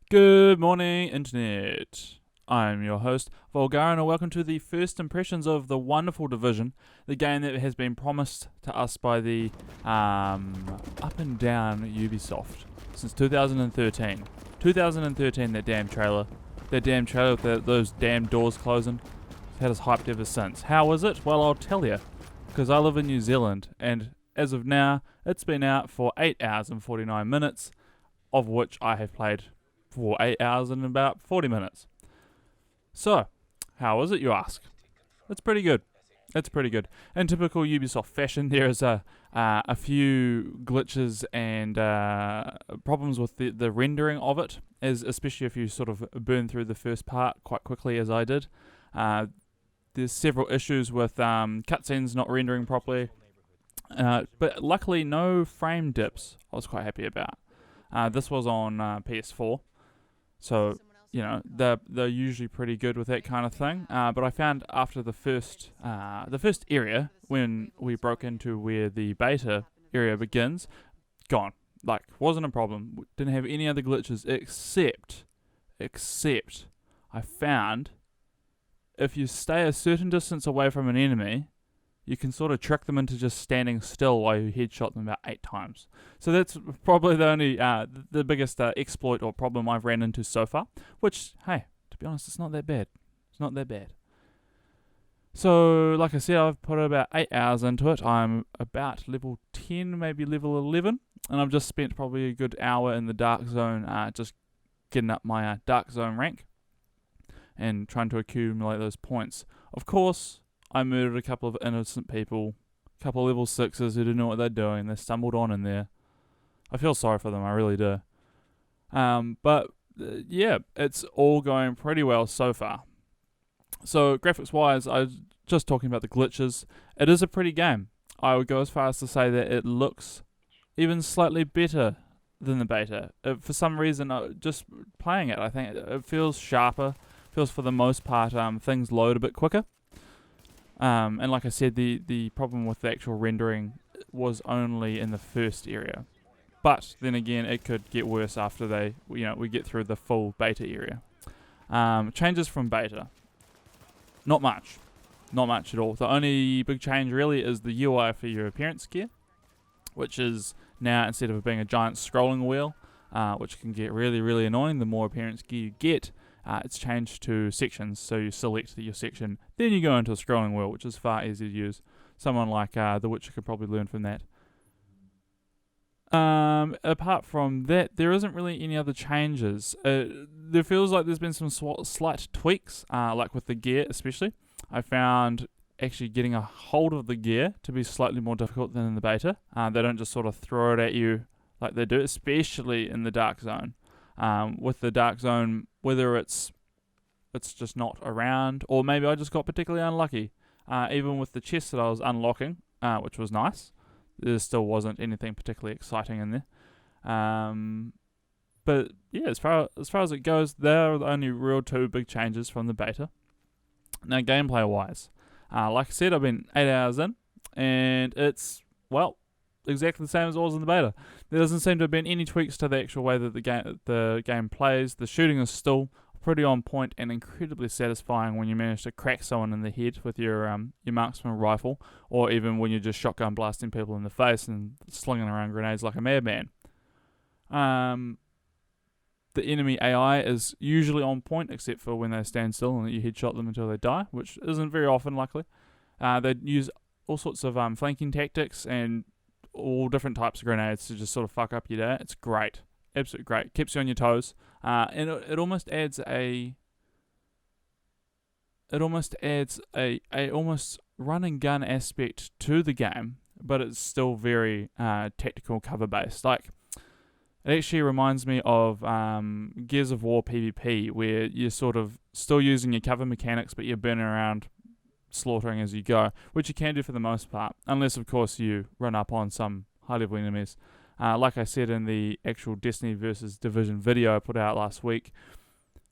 Good morning, Internet. I'm your host, Vullgaren, and welcome to the first impressions of the wonderful Division, the game that has been promised to us by the up and down Ubisoft since 2013. 2013, that damn trailer. That damn trailer with those damn doors closing. It's had us hyped ever since. How is it? Well, I'll tell you. Because I live in New Zealand, and as of now, it's been out for 8 hours and 49 minutes, of which I have played for 8 hours and about 40 minutes. So, how is it, you ask? It's pretty good. It's pretty good. In typical Ubisoft fashion, there is a few glitches and problems with the rendering of it, as especially if you sort of burn through the first part quite quickly, as I did. There's several issues with cutscenes not rendering properly, but luckily no frame dips. I was quite happy about. This was on PS4. So, you know, they're usually pretty good with that kind of thing. But I found after the first area, when we broke into where the beta area begins, gone. Like, wasn't a problem. Didn't have any other glitches except I found if you stay a certain distance away from an enemy, you can sort of trick them into just standing still while you headshot them about 8 times. So that's probably the only, the biggest exploit or problem I've ran into so far. Which, hey, to be honest, it's not that bad. It's not that bad. So, like I said, I've put about 8 hours into it. I'm about level 10, maybe level 11. And I've just spent probably a good hour in the Dark Zone, just getting up my Dark Zone rank. And trying to accumulate those points. Of course, I murdered a couple of innocent people, a couple of level 6s who didn't know what they're doing. They stumbled on in there. I feel sorry for them, I really do. But yeah, it's all going pretty well so far. So graphics-wise, I was just talking about the glitches. It is a pretty game. I would go as far as to say that it looks even slightly better than the beta. For some reason, just playing it, I think it feels sharper. Feels for the most part, things load a bit quicker. And like I said, the problem with the actual rendering was only in the first area. But then again, it could get worse after we get through the full beta area. Changes from beta. Not much. Not much at all. The only big change really is the UI for your appearance gear, which is now, instead of being a giant scrolling wheel, which can get really, really annoying the more appearance gear you get, it's changed to sections, so you select your section, then you go into a scrolling wheel, which is far easier to use. Someone like The Witcher could probably learn from that. Apart from that, there isn't really any other changes. There feels like there's been some slight tweaks, like with the gear especially. I found actually getting a hold of the gear to be slightly more difficult than in the beta. They don't just sort of throw it at you like they do, especially in the Dark Zone. With the Dark Zone, whether it's just not around, or maybe I just got particularly unlucky. Even with the chest that I was unlocking, which was nice, there still wasn't anything particularly exciting in there. But yeah, as far as it goes, there are the only real 2 big changes from the beta. Now, gameplay-wise, like I said, I've been 8 hours in, and it's, well, exactly the same as it was in the beta. There doesn't seem to have been any tweaks to the actual way that the game plays. The shooting is still pretty on point and incredibly satisfying when you manage to crack someone in the head with your marksman rifle, or even when you're just shotgun blasting people in the face and slinging around grenades like a madman. The enemy AI is usually on point, except for when they stand still and you headshot them until they die, which isn't very often, luckily. They use all sorts of flanking tactics and all different types of grenades to just sort of fuck up your day. It's great. Absolutely great. Keeps you on your toes. And it almost adds a almost run and gun aspect to the game, but it's still very tactical cover based. Like, it actually reminds me of Gears of War PvP, where you're sort of still using your cover mechanics, but you're burning around slaughtering as you go, which you can do for the most part, unless of course you run up on some high level enemies. Like I said in the actual Destiny vs Division video I put out last week,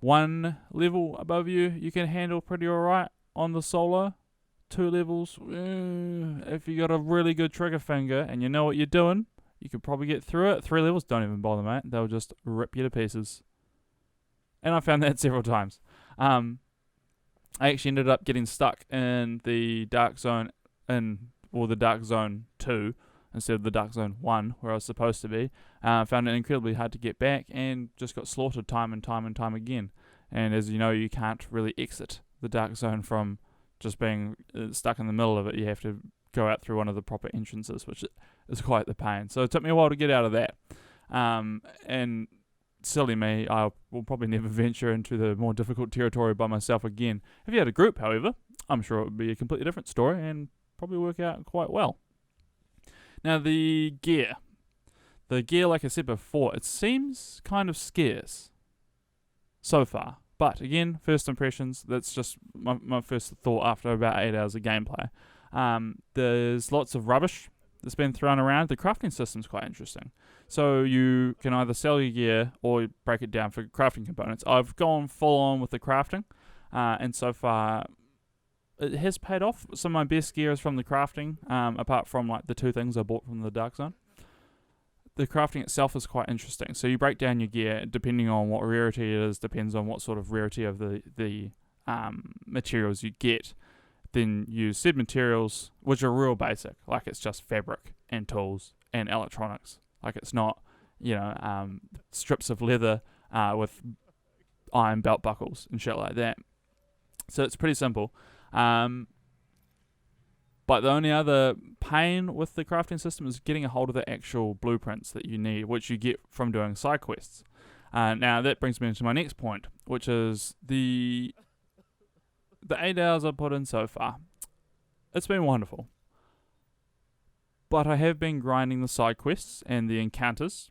1 level above you can handle pretty alright on the solo. 2 levels, if you got a really good trigger finger and you know what you're doing, you could probably get through it. 3 levels, don't even bother, mate. They'll just rip you to pieces. And I found that several times. I actually ended up getting stuck in the Dark Zone, the Dark Zone 2, instead of the Dark Zone 1, where I was supposed to be. Found it incredibly hard to get back, and just got slaughtered time and time again. And as you know, you can't really exit the Dark Zone from just being stuck in the middle of it. You have to go out through one of the proper entrances, which is quite the pain. So it took me a while to get out of that. And silly me, I will probably never venture into the more difficult territory by myself again. If you had a group, however, I'm sure it would be a completely different story and probably work out quite well. Now, the gear. The gear, like I said before, it seems kind of scarce so far. But again, first impressions, that's just my first thought after about 8 hours of gameplay. There's lots of rubbish that's been thrown around. The crafting system's quite interesting. So you can either sell your gear or break it down for crafting components. I've gone full on with the crafting, and so far it has paid off. Some of my best gear is from the crafting, apart from like the 2 things I bought from the Dark Zone. The crafting itself is quite interesting. So you break down your gear depending on what rarity it is, depends on what sort of rarity of the materials you get. Then use said materials, which are real basic, like it's just fabric and tools and electronics. Like it's not, strips of leather with iron belt buckles and shit like that. So it's pretty simple. But the only other pain with the crafting system is getting a hold of the actual blueprints that you need, which you get from doing side quests. Now that brings me into my next point, which is the 8 hours I've put in so far. It's been wonderful. But I have been grinding the side quests and the encounters,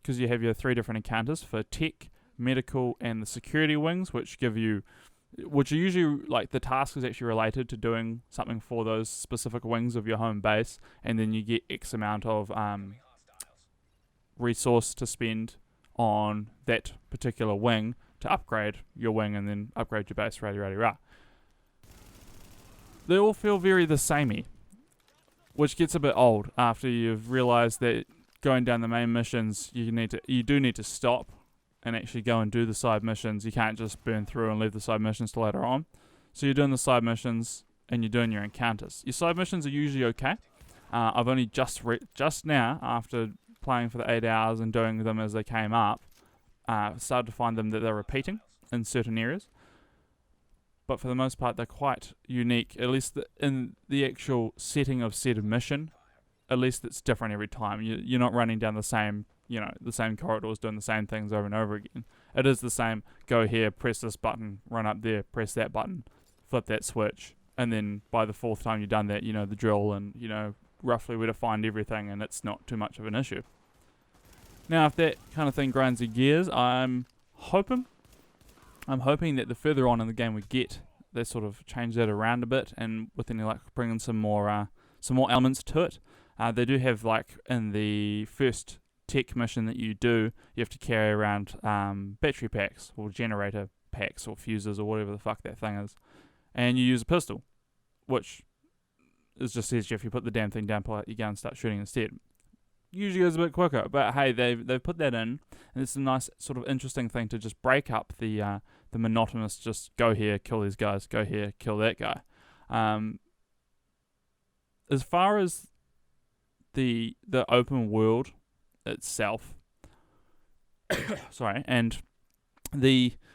because you have your 3 different encounters for tech, medical, and the security wings, which are usually, like, the task is actually related to doing something for those specific wings of your home base, and then you get X amount of resource to spend on that particular wing to upgrade your wing and then upgrade your base, rah. They all feel very the samey, which gets a bit old after you've realised that going down the main missions, you do need to stop and actually go and do the side missions. You can't just burn through and leave the side missions till later on. So you're doing the side missions and you're doing your encounters. Your side missions are usually okay. I've only just now, after playing for the 8 hours and doing them as they came up, started to find them that they're repeating in certain areas. But for the most part, they're quite unique, at least in the actual setting of said mission. At least it's different every time. You're not running down the same corridors doing the same things over and over again. It is the same, go here, press this button, run up there, press that button, flip that switch, and then by the 4th time you've done that, you know the drill and you know roughly where to find everything, and it's not too much of an issue. Now, if that kind of thing grinds your gears, I'm hoping that the further on in the game we get, they sort of change that around a bit, and within like bringing some more elements to it. They do have, like, in the first tech mission that you do, you have to carry around battery packs or generator packs or fuses or whatever the fuck that thing is, and you use a pistol, which is just easier if you put the damn thing down, pull out your gun, and start shooting instead. Usually goes a bit quicker, but hey, they've put that in, and it's a nice sort of interesting thing to just break up the monotonous just go here, kill these guys, go here, kill that guy. As far as the open world itself, sorry, and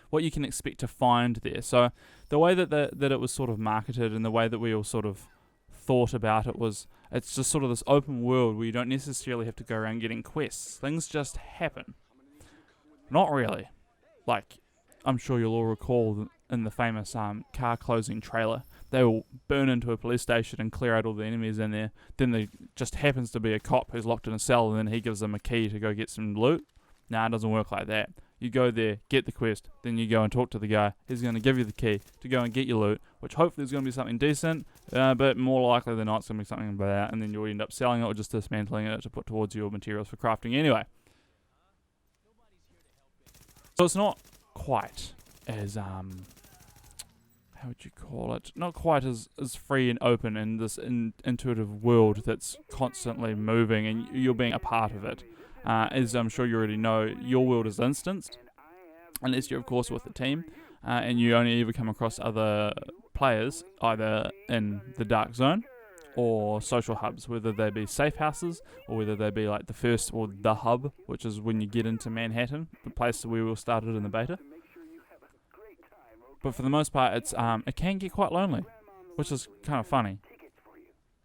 what you can expect to find there. So the way that it was sort of marketed and the way that we all sort of thought about it was, it's just sort of this open world where you don't necessarily have to go around getting quests. Things just happen. Not really. Like, I'm sure you'll all recall in the famous car closing trailer, they will burn into a police station and clear out all the enemies in there. Then there just happens to be a cop who's locked in a cell, and then he gives them a key to go get some loot. Nah, it doesn't work like that. You go there, get the quest, then you go and talk to the guy. He's going to give you the key to go and get your loot, which hopefully is going to be something decent, but more likely than not it's going to be something bad, and then you'll end up selling it or just dismantling it to put towards your materials for crafting anyway. So it's not quite as, how would you call it? Not quite as free and open in this intuitive world that's constantly moving and you're being a part of it. As I'm sure you already know, your world is instanced, unless you're of course with a team, and you only ever come across other players either in the dark zone or social hubs, whether they be safe houses or whether they be like the first or the hub, which is when you get into Manhattan, the place where we all started in the beta. But for the most part, it can get quite lonely, which is kind of funny,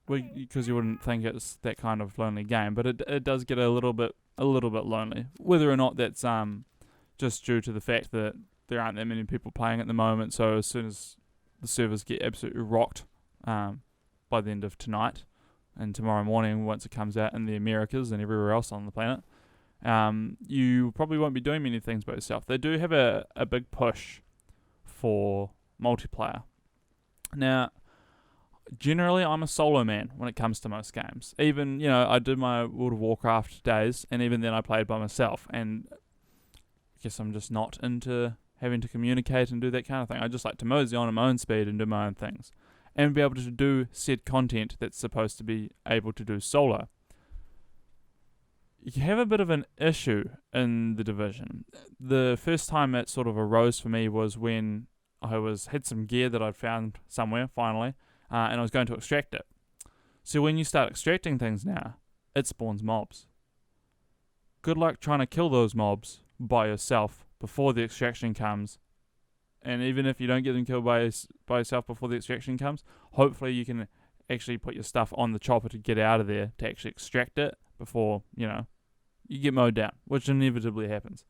because you wouldn't think it's that kind of lonely game, but it does get a little bit lonely. Whether or not that's just due to the fact that there aren't that many people playing at the moment, so as soon as the servers get absolutely rocked by the end of tonight and tomorrow morning, once it comes out in the Americas and everywhere else on the planet, you probably won't be doing many things by yourself. They do have a big push for multiplayer. Now, generally I'm a solo man when it comes to most games. Even, I did my World of Warcraft days, and even then I played by myself, and I guess I'm just not into having to communicate and do that kind of thing. I just like to mosey on at my own speed and do my own things, and be able to do said content that's supposed to be able to do solo. You have a bit of an issue in the Division. The first time it sort of arose for me was when I had some gear that I'd found somewhere, finally, and I was going to extract it. So when you start extracting things now, it spawns mobs. Good luck trying to kill those mobs by yourself before the extraction comes. And even if you don't get them killed by yourself before the extraction comes, hopefully you can actually put your stuff on the chopper to get out of there to actually extract it before, you get mowed down, which inevitably happens.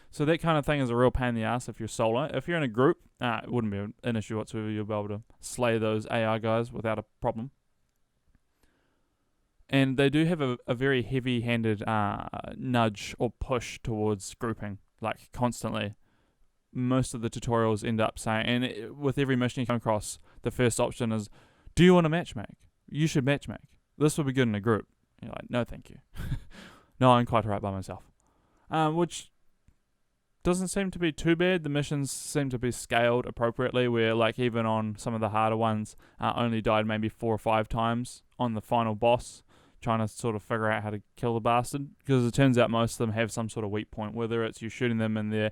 So that kind of thing is a real pain in the ass if you're solo. If you're in a group, it wouldn't be an issue whatsoever. You'll be able to slay those AI guys without a problem. And they do have a very heavy-handed nudge or push towards grouping, like constantly. Most of the tutorials end up saying, and with every mission you come across, the first option is, do you want to matchmake? You should matchmake. This would be good in a group. You're like, no thank you. No, I'm quite alright by myself. Which doesn't seem to be too bad. The missions seem to be scaled appropriately, where like even on some of the harder ones, only died maybe 4 or 5 times on the final boss, trying to sort of figure out how to kill the bastard, because it turns out most of them have some sort of weak point, whether it's you shooting them in their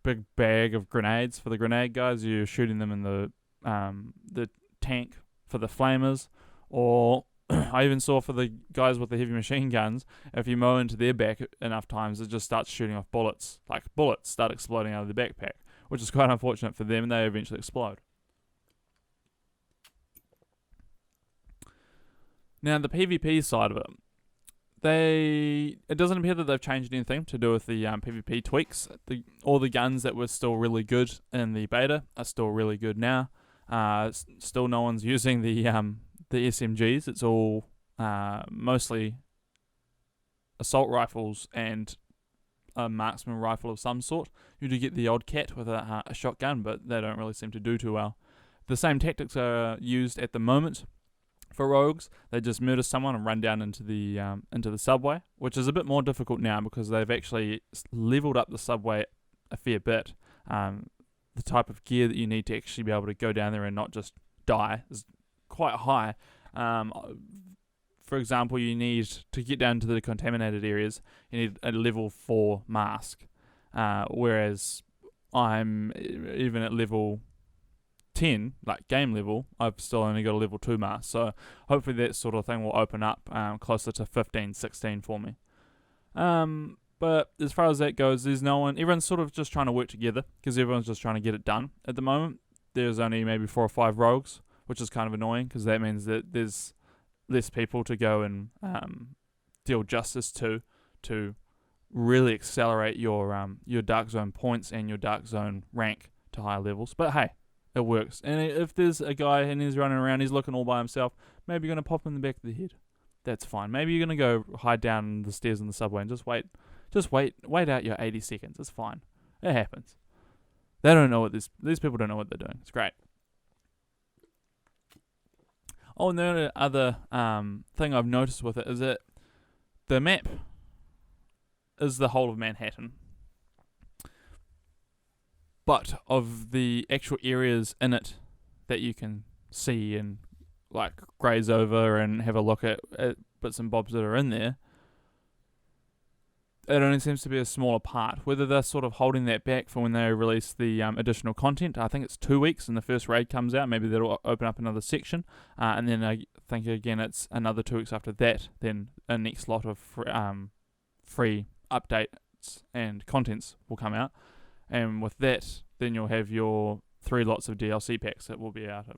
big bag of grenades for the grenade guys, you're shooting them in the tank for the flamers, or I even saw for the guys with the heavy machine guns, if you mow into their back enough times, it just starts shooting off bullets. Like bullets start exploding out of the backpack, which is quite unfortunate for them, and they eventually explode. Now, the PvP side of it, it doesn't appear that they've changed anything to do with the PvP tweaks. All the guns that were still really good in the beta are still really good now. Still no one's using the SMGs. It's all mostly assault rifles and a marksman rifle of some sort. You do get the odd cat with a shotgun, but they don't really seem to do too well. The same tactics are used at the moment for rogues. They just murder someone and run down into the subway, which is a bit more difficult now because they've actually leveled up the subway a fair bit. The type of gear that you need to actually be able to go down there and not just die is quite high. For example, you need to get down to the contaminated areas, you need a level 4 mask, whereas I'm even at level 10, like game level, I've still only got a level 2 mask, so hopefully that sort of thing will open up closer to 15, 16 for me. But as far as that goes, there's no one, everyone's sort of just trying to work together, because everyone's just trying to get it done at the moment. There's only maybe 4 or 5 rogues, which is kind of annoying, because that means that there's less people to go and deal justice to really accelerate your Dark Zone points and your Dark Zone rank to higher levels. But hey, it works. And if there's a guy and he's running around, he's looking all by himself, maybe you're going to pop him in the back of the head. That's fine. Maybe you're going to go hide down the stairs in the subway and just wait out your 80 seconds. It's fine. It happens. They don't know what these people don't know what they're doing. It's great. Oh, and the other thing I've noticed with it is that the map is the whole of Manhattan. But of the actual areas in it that you can see and like graze over and have a look at bits and bobs that are in there, it only seems to be a smaller part. Whether they're sort of holding that back for when they release the additional content, I think it's 2 weeks and the first raid comes out. Maybe that'll open up another section, and then I think again it's another 2 weeks after that. Then a next lot of free updates and contents will come out, and with that, then you'll have your 3 lots of DLC packs that will be out at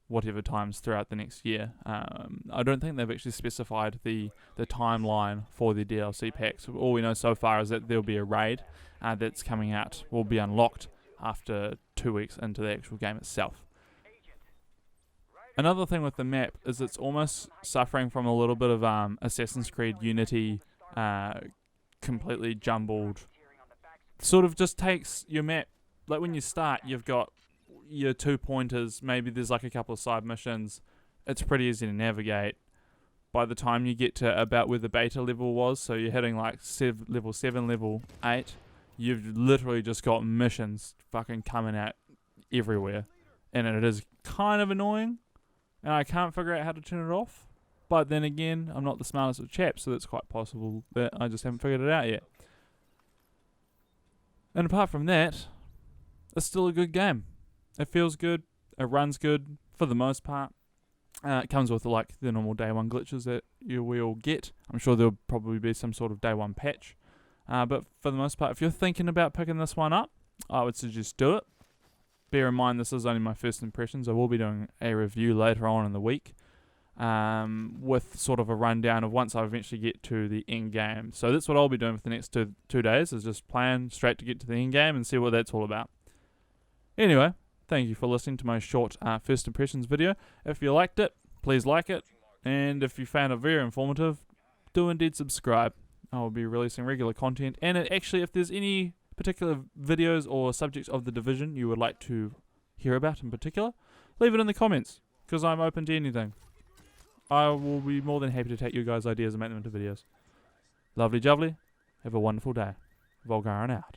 whatever times throughout the next year. I don't think they've actually specified the timeline for the DLC packs. All we know so far is that there'll be a raid that's coming out, will be unlocked after 2 weeks into the actual game itself. Another thing with the map is it's almost suffering from a little bit of Assassin's Creed Unity completely jumbled. Sort of just takes your map, like when you start you've got your 2 pointers, maybe there's like a couple of side missions, it's pretty easy to navigate. By the time you get to about where the beta level was, so you're hitting like level 7, level 8, you've literally just got missions fucking coming out everywhere, and it is kind of annoying, and I can't figure out how to turn it off. But then again, I'm not the smartest of chaps, so it's quite possible that I just haven't figured it out yet. And apart from that, it's still a good game. It feels good, it runs good for the most part. It comes with like the normal day one glitches that you will get. I'm sure there'll probably be some sort of day one patch. But for the most part, if you're thinking about picking this one up, I would suggest do it. Bear in mind this is only my first impressions. I will be doing a review later on in the week with sort of a rundown of once I eventually get to the end game. So that's what I'll be doing for the next two days, is just playing straight to get to the end game and see what that's all about. Anyway, thank you for listening to my short first impressions video. If you liked it, please like it. And if you found it very informative, do indeed subscribe. I will be releasing regular content. And actually, if there's any particular videos or subjects of the Division you would like to hear about in particular, leave it in the comments, because I'm open to anything. I will be more than happy to take your guys' ideas and make them into videos. Lovely jubbly. Have a wonderful day. Vullgaren out.